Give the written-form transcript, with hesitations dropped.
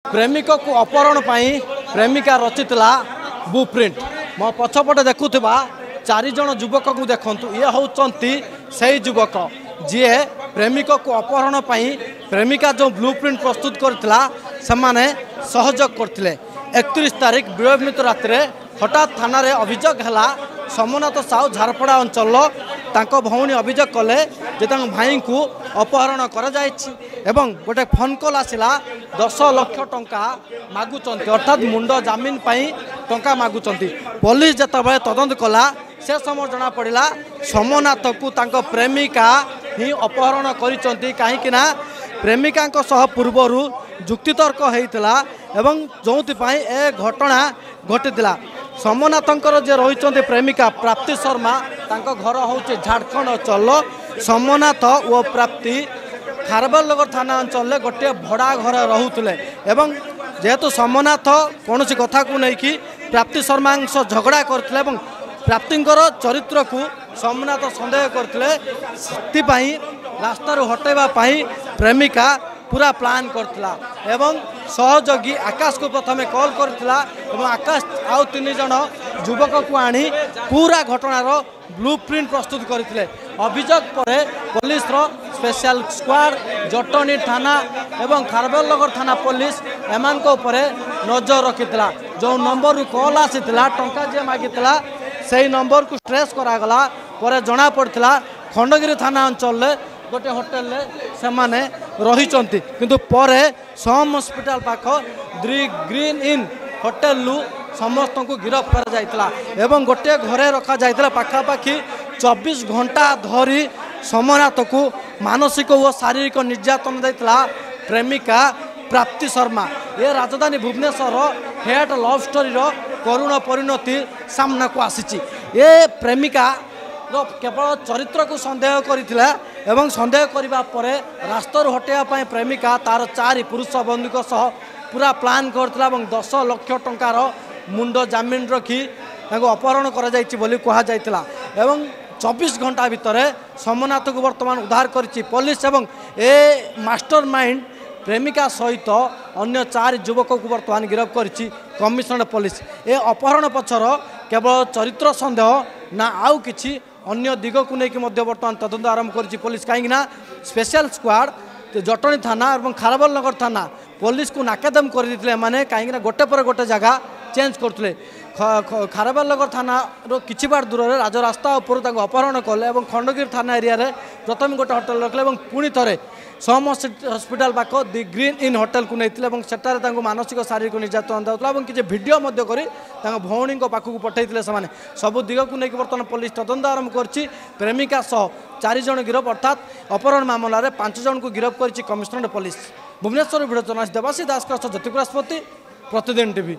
प्रेमिक को अपहरण पाई प्रेमिका रचितला ब्लूप्रिंट मो पछपटे देखुवा 4 जन युवक को देखु ये होती से युवक जी प्रेमिक को अपहरण पाई प्रेमिका जो ब्लूप्रिंट प्रस्तुत करथिला समाने सहयोग करथिले 31 तारिख विलंबित रात हठात थाना रे अभियोग है सोमनाथ साहू झारपड़ा अंचल तांको भौणी अभियोग कले जे भाई को अपहरण एवं गोटे फोन कॉल आसिला 10 लाख टंका मागुचंती अर्थात मुंड जामिन पाई टंका मागुचंती पुलिस जिते तदंत कला से समय जना पड़ा सोमनाथ को तांको प्रेमिका ही अपहरण करिसंती कहीं प्रेमिका सह पूर्वर जुक्तितर्क होता एवं जो ए घटना घटी सोमनाथंकर जे रही प्रेमिका प्राप्ति शर्मा तांको घर हूँ झारखंड अंचल सोमनाथ और प्राप्ति खारबलनगर थाना अंचल गोटे भड़ा घर रोते एवं जेहेतु सोमनाथ कौन कथा को लेकिन प्राप्ति शर्मा झगड़ा करते प्राप्तिंकर चरित्र को सोमनाथ सन्देह करते रास्तार हटेवा प्रेमिका पूरा प्लान करथिला एवं सहयोगी आकाश को प्रथमे कॉल करथिला एवं आकाश आउ 3 जन युवक को आनी पूरा घटनार ब्लूप्रिंट प्रस्तुत करथिले अभियोग पर पुलिस स्पेशल स्क्वाड जटनी थाना एवं खारबलनगर थाना पुलिस एमान को ऊपर नजर रखिथिला जो नंबर कॉल आसीथिला टंका जे मागिथिला से नंबर को ट्रेस करागला पर जना पड़थिला खंडगिरी थाना अंचल गोटे होटेल से माने रही किंतु परे सोम हॉस्पिटल पाख ग्रीन इन होटेल समस्त को गिरफ्त कर जाइतला एवं गोटे घरे रखा जाइतला पाखापाखि 24 घंटा धरी सोमनाथ को मानसिक और शारीरिक निर्यातन देता प्रेमिका प्राप्ति शर्मा ये राजधानी भुवनेश्वर हेट लव स्टोरी करुण परिणति सामना को आसी ये प्रेमिका केवल चरित्र को सन्देह करथिला एवं सन्देह करिबा परे रास्तार हटेवा प्रेमिका तार 4 पुरुष बंधुक सह पूरा प्लान करथिला एवं 10 लाख टंकार मुंड जामिन रखी अपहरण करा जायछि बोली कहा जायतिला एवं 24 घंटा भितर सोमनाथ को वर्तमान उद्धार करिछि पुलिस एवं ए मास्टर माइंड प्रेमिका सहित अन्य 4 युवक को वर्तमान गिरफ्त करिछि कमिशनरेट पुलिस ए अपहरण पछर केवल चरित्र सन्देह ना आउ किछि अन्य दिग को लेकिन बर्तमान तदंत आरंभ कर पुलिस कहीं स्पेशल स्क्वाड जटनी थाना और खारबलनगर थाना पुलिस को नाकेदम कर कहीं गोटे पर गोटे जगह चेंज करते खारबलनगर थाना किछि बाट दूर राजरास्ता उपर अपहरण कले खंडगिरी थाना एरिया रे प्रथम गोटे होटेल रखले पुणी थे सोम हॉस्पिटल पाख दि ग्रीन इन होटेल को नहीं सेठारे मानसिक शारीरिक निर्यातन दिया किसी भिडियो भौणी पाखक पठे से सबू दिग को लेकिन बर्तमान पुलिस तदंत आरंभ कर प्रेमिका सह 4 जन गिरफ अर्थात अपहरण मामलें 5 जन को गिरफ्त कर commissionerate police Bhubaneswar video journalist Debasis Das ज्योति बृहस्पति प्रतिदिन टीवी।